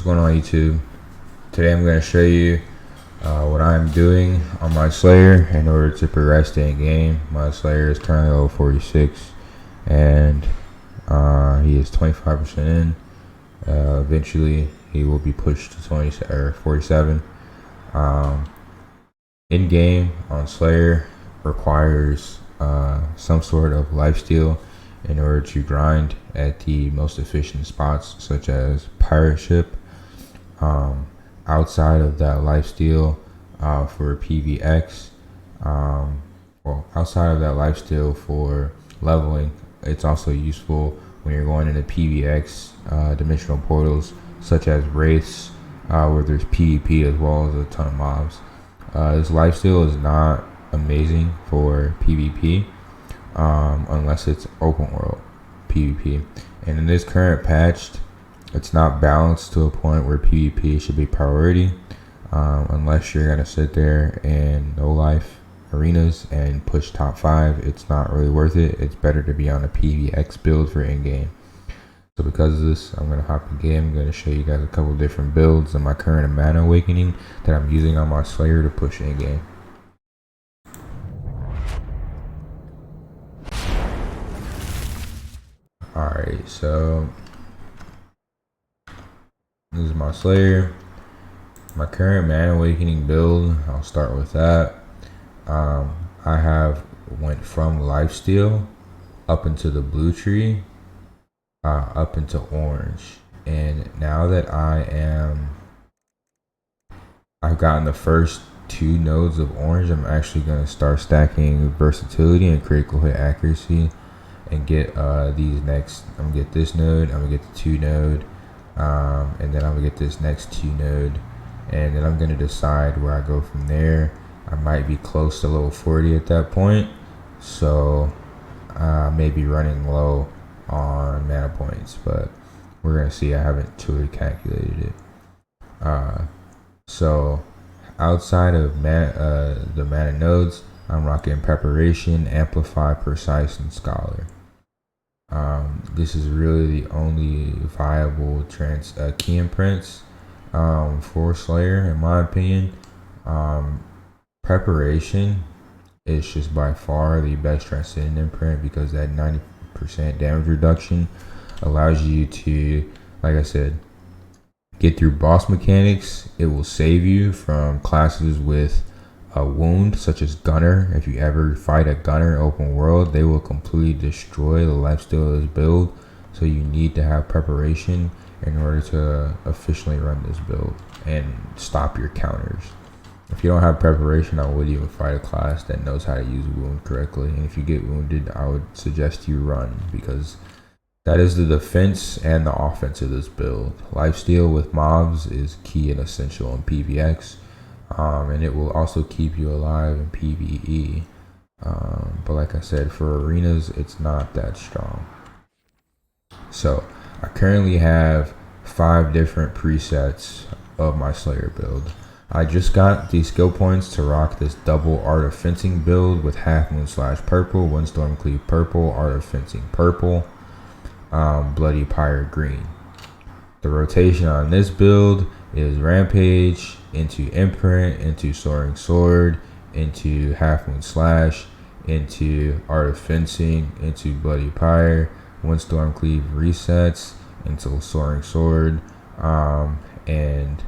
going on YouTube? Today I'm going to show you what I'm doing on my Slayer in order to progress the game. My Slayer is currently level 46 and he is 25% in. Eventually he will be pushed to 47. In game on Slayer requires some sort of lifesteal in order to grind at the most efficient spots, such as pirate ship. Outside of that lifesteal for PvX, outside of that lifesteal for leveling, it's also useful when you're going into PvX dimensional portals, such as wraiths, where there's PvP as well as a ton of mobs. This lifesteal is not amazing for PvP unless it's open world PvP, and in this current patch it's not balanced to a point where PvP should be priority, unless you're gonna sit there in no life arenas and push top 5. It's not really worth it. It's better to be on a PvX build for in-game. So because of this, I'm gonna hop in game. I'm gonna show you guys a couple different builds in my current Mana Awakening that I'm using on my Slayer to push in-game. Alright, so this is my Slayer. My current Mana Awakening build, I'll start with that. I have went from lifesteal up into the blue tree, up into orange, and now that I've gotten the first 2 nodes of orange, I'm actually going to start stacking versatility and critical hit accuracy and get these next. I'm gonna get this node, I'm gonna get the 2 node, and then I'm gonna get this next 2 node, and then I'm gonna decide where I go from there. I might be close to level 40 at that point, so I may be running low on mana points, but we're gonna see. I haven't truly calculated it. So outside of the mana nodes, I'm rocking Preparation, Amplify, Precise, and Scholar. This is really the only viable key imprints for Slayer, in my opinion. Preparation is just by far the best Transcendent imprint because that 90% damage reduction allows you to, like I said, get through boss mechanics. It will save you from classes with a wound, such as Gunner. If you ever fight a Gunner open world, they will completely destroy the lifesteal of this build. So you need to have Preparation in order to efficiently run this build and stop your counters. If you don't have Preparation, I would even fight a class that knows how to use wound correctly. And if you get wounded, I would suggest you run, because that is the defense and the offense of this build. Lifesteal with mobs is key and essential in PvX. And it will also keep you alive in PvE, but like I said, for arenas it's not that strong. So I currently have 5 different presets of my Slayer build. I just got the skill points to rock this double Art of Fencing build with Half Moon / purple, One Storm Cleave purple, Art of Fencing purple, Bloody Pyre green. The rotation on this build is Rampage into Imprint, into Soaring Sword, into Half Moon /, into Art of Fencing, into Bloody Pyre, One Storm Cleave resets, into Soaring Sword, and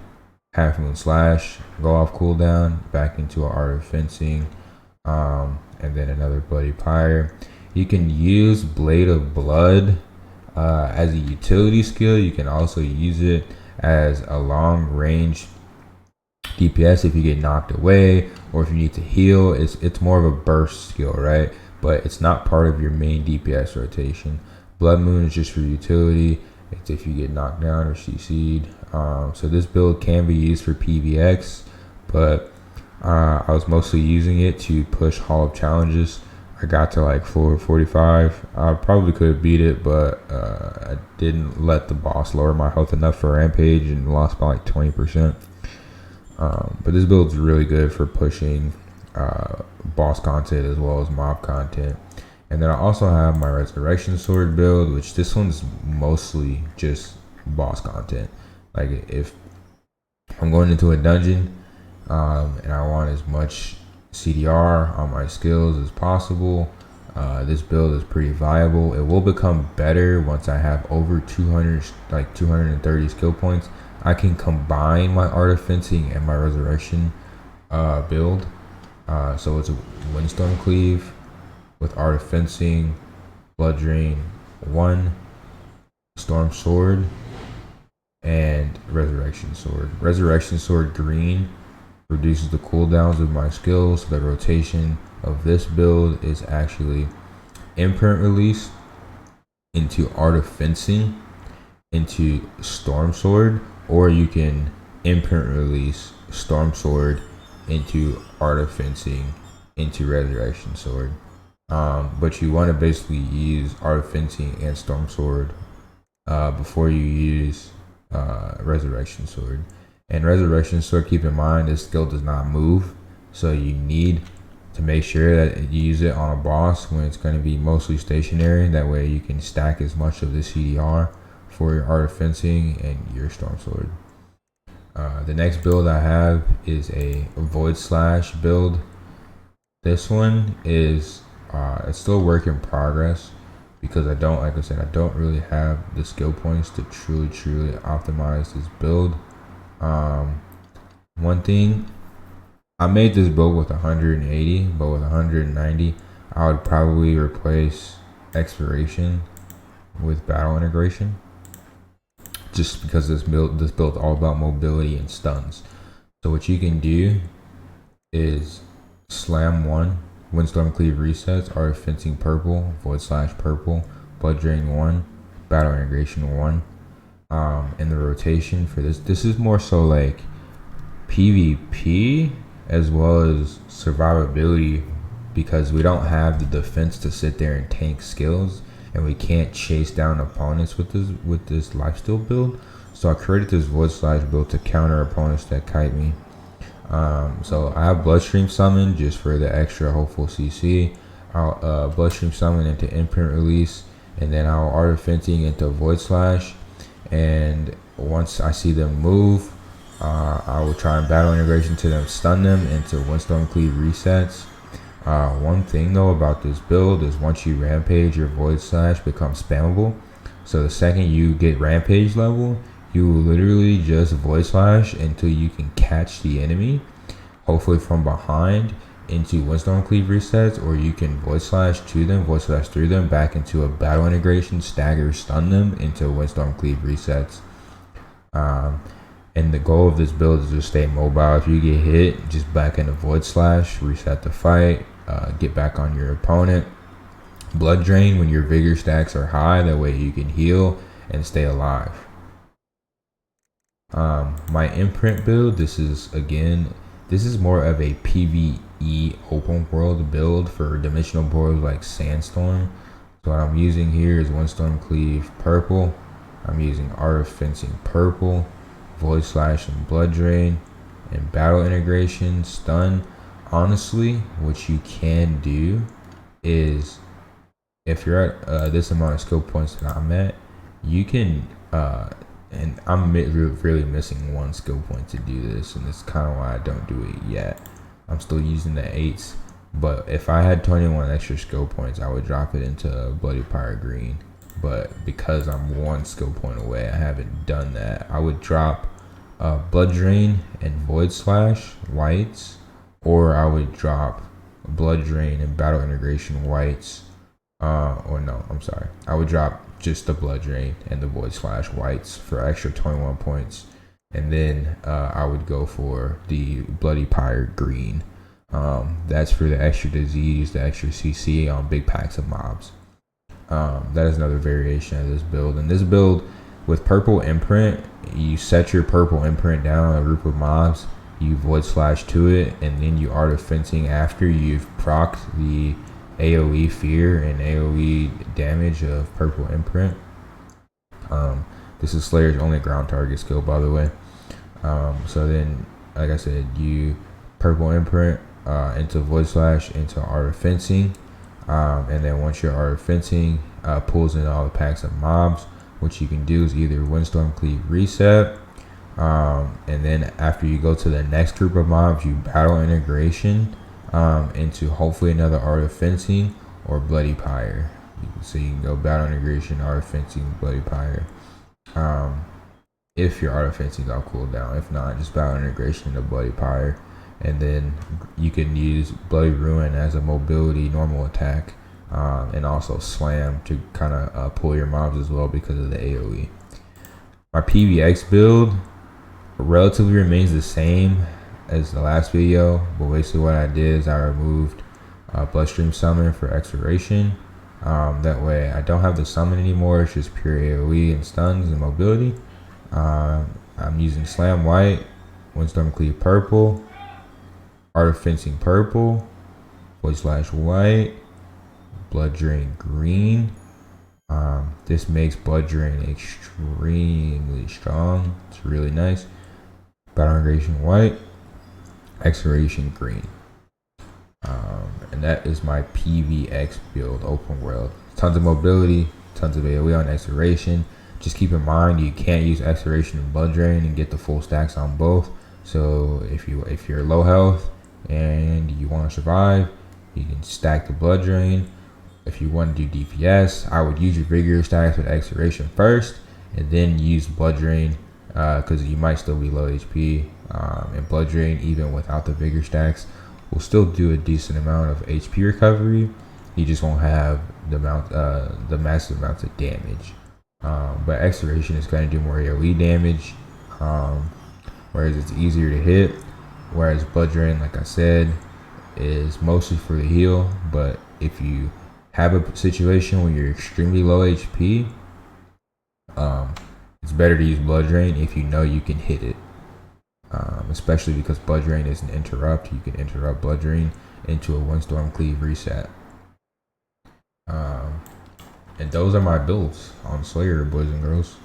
Half Moon / go off cooldown, back into Art of Fencing, and then another Bloody Pyre. You can use Blade of Blood as a utility skill. You can also use it as a long range DPS if you get knocked away or if you need to heal. It's more of a burst skill, right? But it's not part of your main DPS rotation. Blood Moon is just for utility. It's if you get knocked down or CC'd. So this build can be used for PvX, but I was mostly using it to push Hall of Challenges. I got to like floor 45. I probably could have beat it, but I didn't let the boss lower my health enough for Rampage and lost by like 20%. But this build's really good for pushing boss content as well as mob content. And then I also have my Resurrection Sword build, which this one's mostly just boss content. Like if I'm going into a dungeon and I want as much CDR on my skills as possible, this build is pretty viable. It will become better once I have over 200, like 230 skill points. I can combine my Art of Fencing and my Resurrection build. So it's a Windstorm Cleave with Art of Fencing, Blood Drain 1, Storm Sword, and Resurrection Sword. Resurrection Sword green reduces the cooldowns of my skills. So the rotation of this build is actually Imprint Release into Art of Fencing into Storm Sword, or you can Imprint Release Storm Sword into Art of Fencing into Resurrection Sword. But you want to basically use Art of Fencing and Storm Sword before you use Resurrection Sword. And Resurrection Sword, keep in mind, this skill does not move, so you need to make sure that you use it on a boss when it's going to be mostly stationary. That way you can stack as much of the CDR for your Art of Fencing and your Storm Sword. The next build I have is a Void Slash build. This one is it's still a work in progress because I don't really have the skill points to truly optimize this build. One thing, I made this build with 180, but with 190, I would probably replace Expiration with Battle Integration, just because this build is all about mobility and stuns. So what you can do is Slam 1, Windstorm Cleave resets, Art of Fencing purple, Void Slash purple, Blood Drain 1, Battle Integration 1. And the rotation for this is more so like PvP as well as survivability, because we don't have the defense to sit there and tank skills, and we can't chase down opponents with this lifesteal build. So I created this Void Slash build to counter opponents that kite me. So I have Bloodstream Summon just for the extra hopeful CC. I'll Bloodstream Summon into Imprint Release, and then I'll Art of Fencing into Void Slash. And once I see them move, I will try and Battle Integration to them, stun them into Windstorm Cleave resets. One thing though about this build is once you Rampage, your Void Slash becomes spammable. So the second you get Rampage level, you will literally just Void Slash until you can catch the enemy, hopefully from behind, into Windstorm Cleave resets, or you can Void Slash to them, Void Slash through them, back into a Battle Integration, stagger, stun them into Windstorm Cleave resets. And the goal of this build is to stay mobile. If you get hit, just back into Void Slash, reset the fight, get back on your opponent. Blood Drain when your Vigor stacks are high, that way you can heal and stay alive. My Imprint build, this is more of a PvE open world build for dimensional boards like Sandstorm. So what I'm using here is Windstorm Cleave purple. I'm using Art of Fencing purple, Void Slash and Blood Drain, and Battle Integration, stun. Honestly, what you can do is, if you're at this amount of skill points that I'm at, you can, and I'm really missing one skill point to do this, and that's kind of why I don't do it yet. I'm still using the 8s, but if I had 21 extra skill points, I would drop it into Bloody Pirate Green. But because I'm one skill point away, I haven't done that. I would drop Blood Drain and Void Slash whites, or I would drop Blood Drain and Battle Integration whites. I would drop just the Blood Drain and the Void Slash whites for extra 21 points. And then I would go for the Bloody Pirate Green. That's for the extra disease, the extra CC on big packs of mobs. That is another variation of this build. And this build with purple imprint, you set your purple imprint down on a group of mobs, you Void Slash to it, and then you Art of Fencing after you've procced the AoE fear and AoE damage of purple imprint. This is Slayer's only ground target skill, by the way. So then, like I said, you purple imprint into Void Slash into Art of Fencing. And then once your Art of Fencing pulls in all the packs of mobs, what you can do is either Windstorm Cleave reset, And then after you go to the next group of mobs, you battle integration into hopefully another art of fencing or bloody pyre. So you can go battle integration, art of fencing, bloody pyre. If your art of fencing is on cooldown, if not, just battle integration into bloody pyre. And then you can use bloody ruin as a mobility normal attack, and also slam to kind of pull your mobs as well because of the AoE. My PVX build relatively remains the same as the last video, but basically what I did is I removed bloodstream summon for exploration. That way I don't have the summon anymore, it's just pure AoE and stuns and mobility. I'm using slam white, windstorm cleave purple, art of fencing purple, void slash white, blood drain green. This makes blood drain extremely strong. It's really nice. Battle integration white, exploration green. And that is my PVX build, open world. Tons of mobility, tons of AoE on exploration. Just keep in mind you can't use exploration and blood drain and get the full stacks on both. So if you're low health and you want to survive, you can stack the blood drain. If you want to do DPS, I would use your vigor stacks with exploration first, and then use blood drain because you might still be low HP. And blood drain, even without the vigor stacks, will still do a decent amount of HP recovery. You just won't have the massive amounts of damage. But exploration is going to do more AoE damage, whereas it's easier to hit. Whereas blood drain, like I said, is mostly for the heal. But if you have a situation where you're extremely low HP, it's better to use blood drain if you know you can hit it. Especially because blood drain is an interrupt. You can interrupt blood drain into a windstorm cleave reset. And those are my builds on Slayer, boys and girls.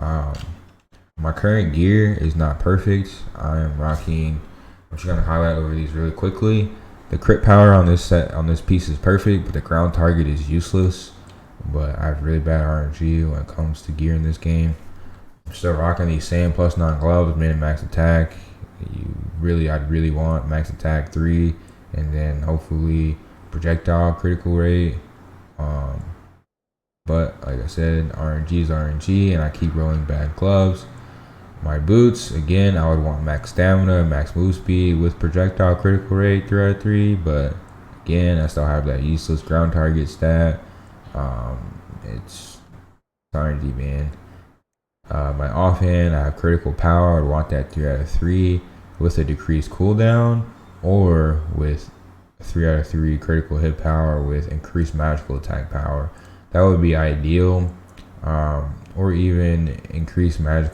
My current gear is not perfect. I am rocking, I'm just gonna highlight over these really quickly. The crit power on this piece is perfect, but the ground target is useless. But I have really bad RNG when it comes to gear in this game. I'm still rocking these same +9 gloves, min max attack. I'd really want max attack 3, and then hopefully projectile critical rate. But like I said, RNG is RNG, and I keep rolling bad gloves. My boots, again, I would want max stamina, max move speed with projectile critical rate 3 out of 3, but again, I still have that useless ground target stat. It's RNG, man. My offhand, I have critical power. I'd want that 3 out of 3 with a decreased cooldown, or with 3 out of 3 critical hit power with increased magical attack power. That would be ideal. Or even increased max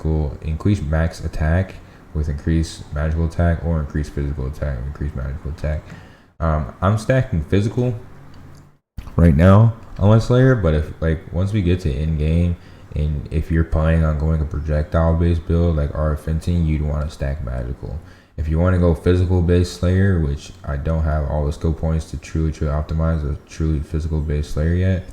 attack with increased magical attack, or increased physical attack with increased magical attack. I'm stacking physical right now on my Slayer, but if once we get to Endgame, and if you're planning on going a projectile based build like art fencing, you'd want to stack magical. If you want to go physical based Slayer, which I don't have all the skill points to truly optimize a truly physical based Slayer yet,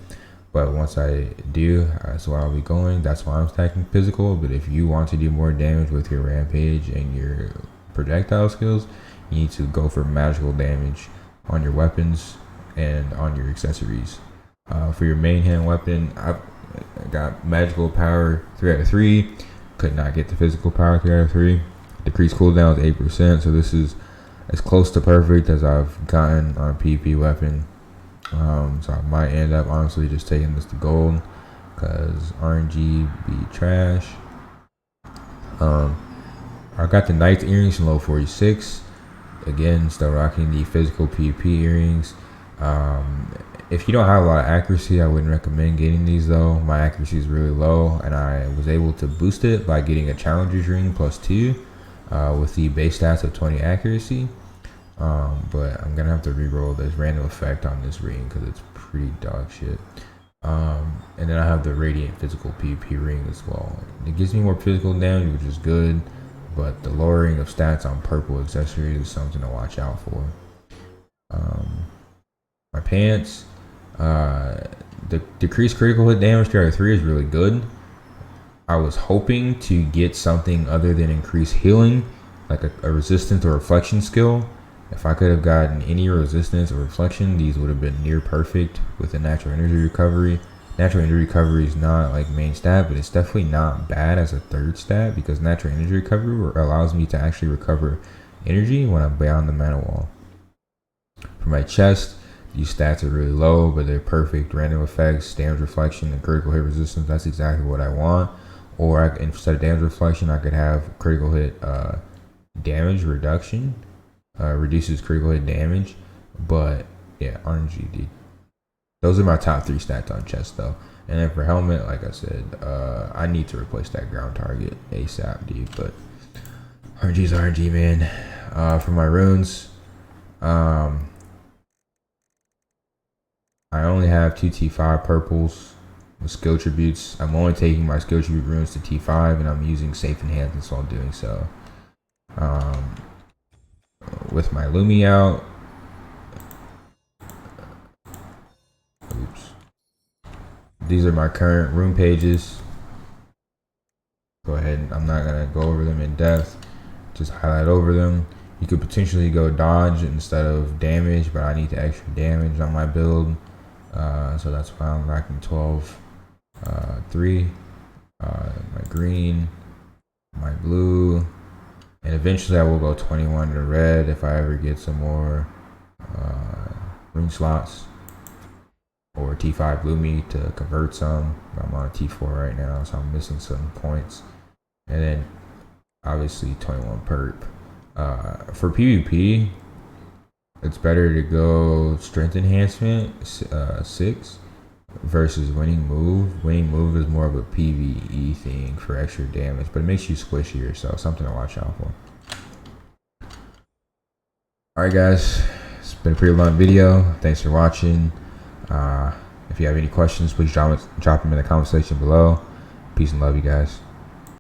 but once I do, that's why I'll be going. That's why I'm stacking physical. But if you want to do more damage with your rampage and your projectile skills, you need to go for magical damage on your weapons and on your accessories. For your main hand weapon, I got magical power 3 out of 3. Could not get the physical power 3 out of 3. Decreased cooldown is 8%, so this is as close to perfect as I've gotten on a PvP weapon. So I might end up honestly just taking this to gold, because RNG be trash. I got the Knight's earrings in low 46. Again, still rocking the physical PvP earrings. If you don't have a lot of accuracy, I wouldn't recommend getting these though. My accuracy is really low, and I was able to boost it by getting a challenger's ring +2 with the base stats of 20 accuracy. But I'm gonna have to re-roll this random effect on this ring because it's pretty dog shit. And then I have the radiant physical PvP ring as well. It gives me more physical damage, which is good, but the lowering of stats on purple accessories is something to watch out for. My pants, the decreased critical hit damage 3 out of 3 is really good. I was hoping to get something other than increased healing, like a resistance or reflection skill. If I could have gotten any resistance or reflection, these would have been near perfect with the natural energy recovery. Natural energy recovery is not like main stat, but it's definitely not bad as a third stat, because natural energy recovery allows me to actually recover energy when I'm beyond the mana wall. For my chest, these stats are really low, but they're perfect. Random effects, damage reflection, and critical hit resistance. That's exactly what I want. Or instead of damage reflection, I could have critical hit damage reduction. Reduces critical hit damage. But yeah, RNG, dude. Those are my top 3 stats on chest, though. And then for helmet, like I said, I need to replace that ground target ASAP, dude. But RNG's RNG, man. For my runes, I only have 2 T5 purples with skill tributes. I'm only taking my skill tribute runes to T5, and I'm using safe enhancements while doing so. With my Lumi out, these are my current rune pages. Go ahead, I'm not gonna go over them in depth, just highlight over them. You could potentially go dodge instead of damage, but I need the extra damage on my build. So that's why I'm racking 12, 3, my green, my blue, and eventually I will go 21 to red if I ever get some more rune slots, or T5 Lumi to convert some. I'm on a T4 right now, so I'm missing some points. And then obviously 21 perp. For PvP, it's better to go strength enhancement 6 versus winning move. Winning move is more of a PvE thing for extra damage, but it makes you squishier, so something to watch out for. Alright guys, it's been a pretty long video. Thanks for watching. If you have any questions, please drop them in the comment section below. Peace and love, you guys.